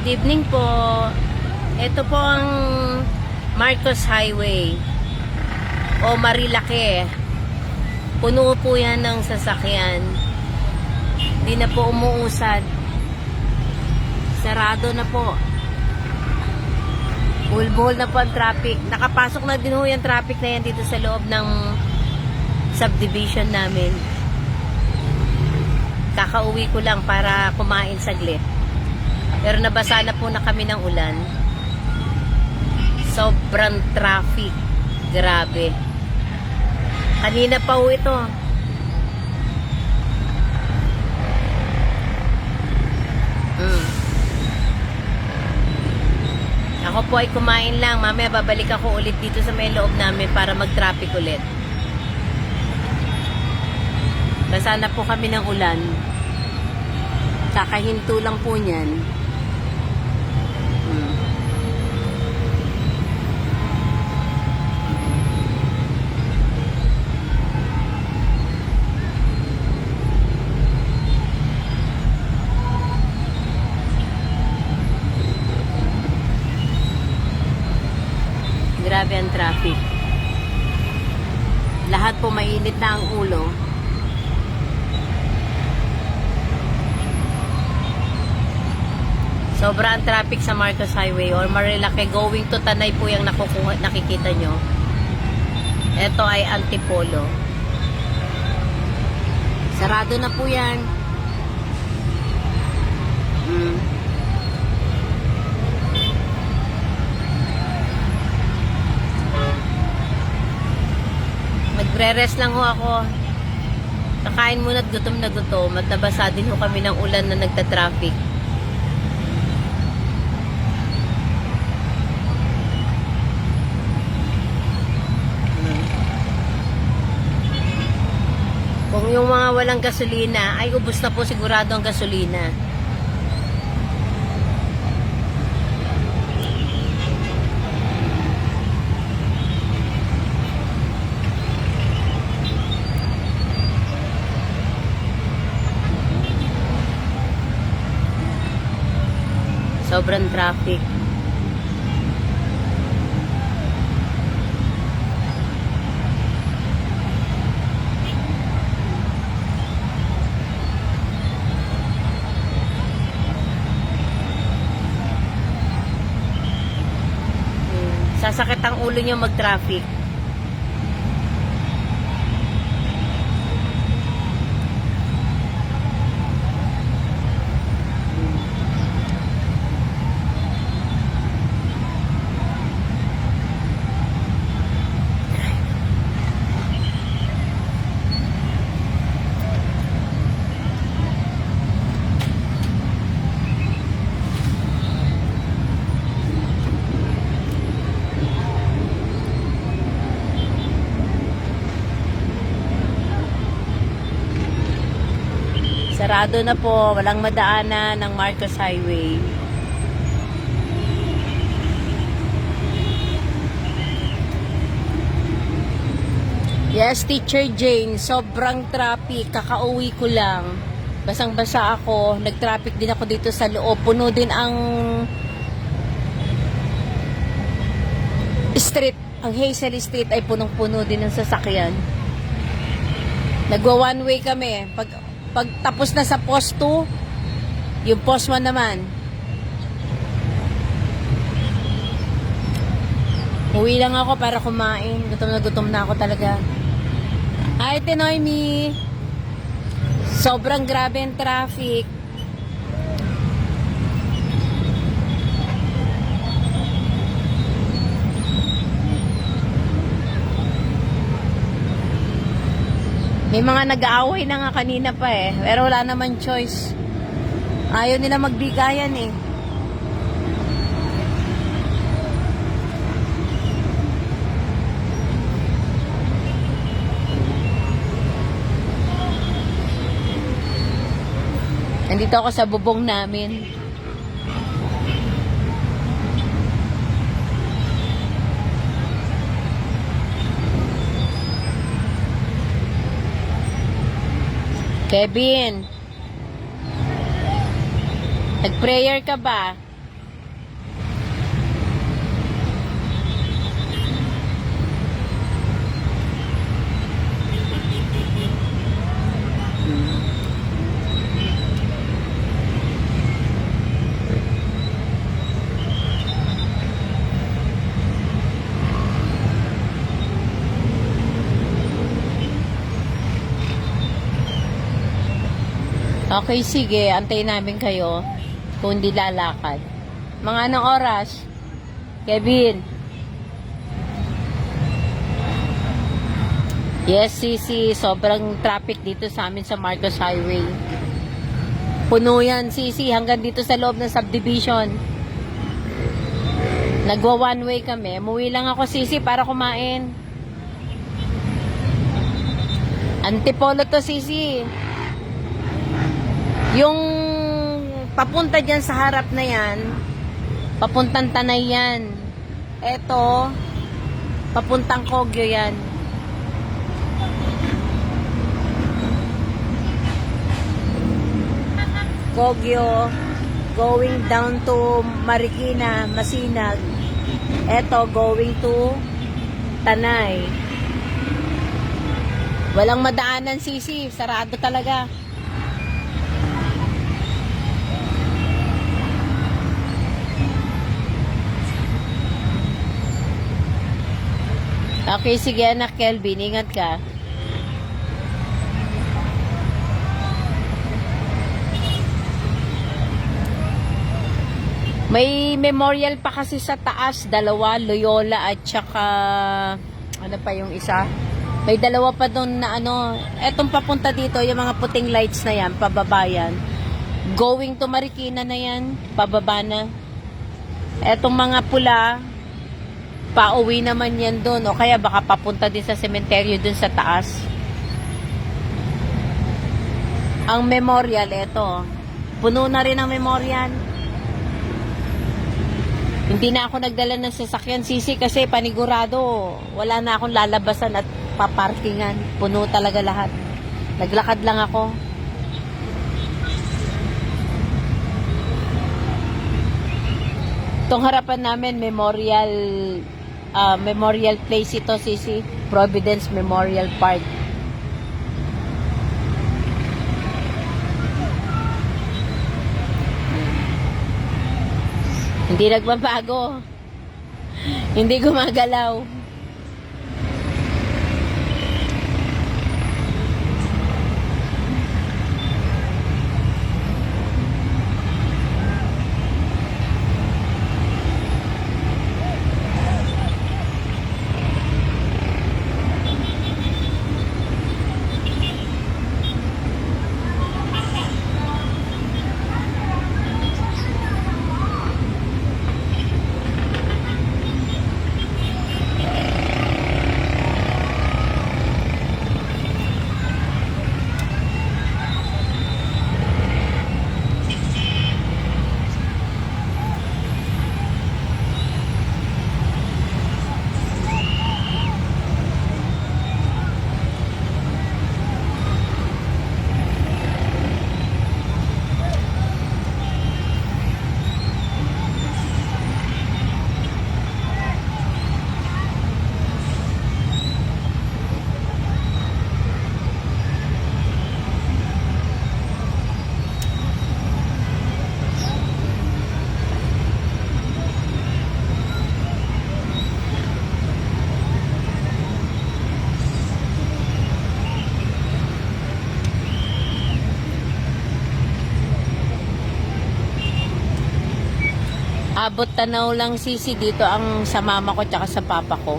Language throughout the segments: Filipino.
Good evening po. Ito po ang Marcos Highway o Marilake. Puno po yan ng sasakyan. Hindi na po umuusad. Sarado na po. Buhol-buhol na po ang traffic. Nakapasok na din ho yung traffic na yan dito sa loob ng subdivision namin. Kakauwi ko lang para kumain saglit. Pero nabasa na po na kami ng ulan. Sobrang traffic. Grabe. Kanina pa ho ito. Ako po ay kumain lang. Mamaya babalik ako ulit dito sa may loob namin para mag-traffic ulit. Basa na po kami ng ulan. Kakahinto lang po niyan. Grabe ang traffic. Lahat po mainit na ang ulo. Sobra ang traffic sa Marcos Highway or Marilake going to Tanay po yung nakikita nyo. Ito ay Antipolo. Sarado na po yan. Magre-rest lang ho ako. Kakain muna at gutom na gutom at nabasa din ho kami ng ulan na nagta-traffic. Kung yung mga walang gasolina, ay ubos na po sigurado ang gasolina. Sobrang traffic. Sasakit ang ulo nyo mag-traffic. Sarado na po, walang madaanan ng Marcos Highway. Yes, Teacher Jane, sobrang traffic, kakauwi ko lang. Basang-basa ako, nag-traffic din ako dito sa loob. Puno din ang street, ang Hazel Street ay punong-puno din ng sasakyan. Nagwa one way kami. Pag tapos na sa post 2, yung post 1 naman. Uwi lang ako para kumain. Gutom na ako talaga. Hi, Tinoymi. Sobrang grabe ang traffic. May mga nag-aaway na nga kanina pa eh. Pero wala naman choice. Ayaw nila magbigayan eh. Nandito ako sa bubong namin. Kevin, nag-prayer ka ba? Okay, sige. Antayin namin kayo kung hindi lalakad. Mga anong oras? Kevin? Yes, Sisi. Sobrang traffic dito sa amin sa Marcos Highway. Puno yan, Sisi. Hanggang dito sa loob ng subdivision. Nagwa one way kami. Umuwi lang ako, Sisi, para kumain. Antipolo to, Sisi. Yung papunta dyan sa harap na yan, papuntang Tanay yan. Eto, papuntang Kogyo yan. Kogyo, going down to Marikina, Masinag. Eto, going to Tanay. Walang madaanan, Sisi. Sarado talaga. Okay, sige anak Kelvin, ingat ka. May memorial pa kasi sa taas, dalawa, Loyola at saka ano pa yung isa? May dalawa pa doon na ano, etong papunta dito, yung mga puting lights na yan, pababa yan. Going to Marikina na yan, pababa na. Etong mga pula, pauwi naman yan doon, o kaya baka papunta din sa sementeryo doon sa taas. Ang memorial, eto. Puno na rin ang memorial. Hindi na ako nagdala ng sasakyan, Sisi, kasi panigurado, wala na akong lalabasan at paparkingan. Puno talaga lahat. Naglakad lang ako. Itong harapan namin, memorial place ito, Sisi. Providence Memorial Park. Hindi nagbabago. Hindi gumagalaw. Abot tanaw lang, Sisi, dito ang sa mama ko tsaka sa papa ko.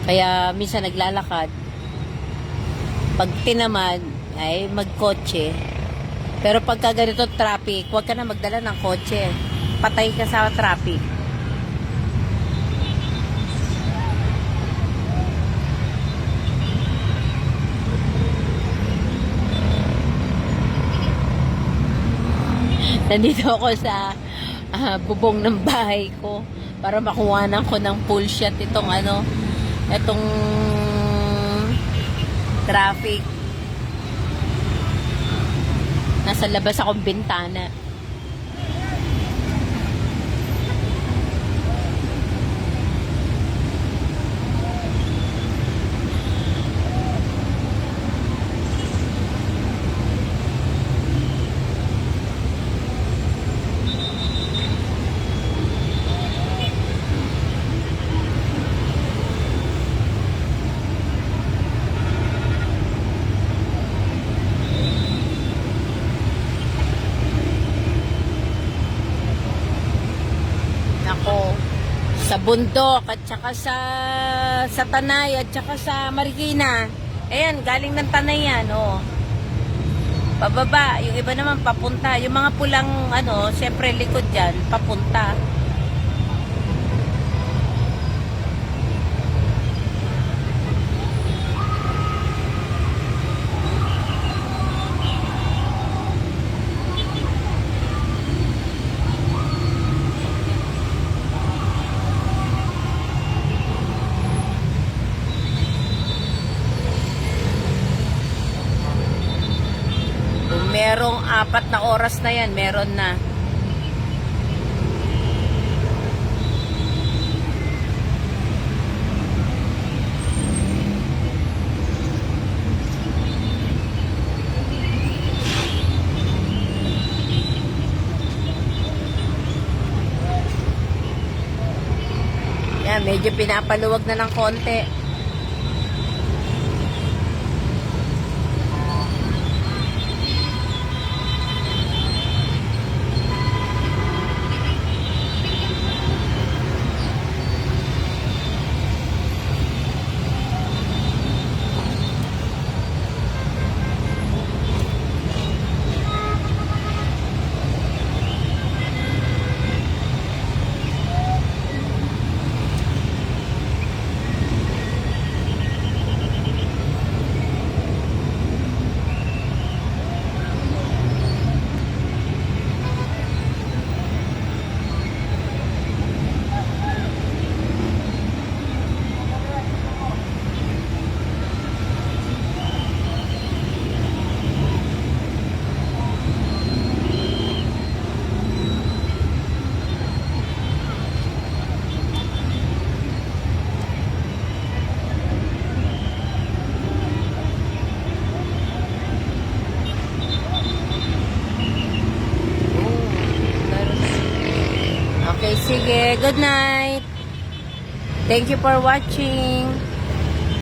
Kaya minsan naglalakad. Pag tinamad ay magkotse. Pero pagka ganito traffic, huwag ka na magdala ng kotse. Patay ka sa traffic. Nandito ako sa bubong ng bahay ko para makuhanan ko ng full shot itong traffic. Nasa labas akong bintana. bundok at saka sa Tanay at saka sa Marikina. Ayan, galing ng Tanay yan, oh. Pababa, yung iba naman papunta. Yung mga pulang, syempre likod dyan, papunta. Kung merong 4 na oras na yan, meron na. Yan, medyo pinapaluwag na ng konti. Okay, sige. Good night. Thank you for watching.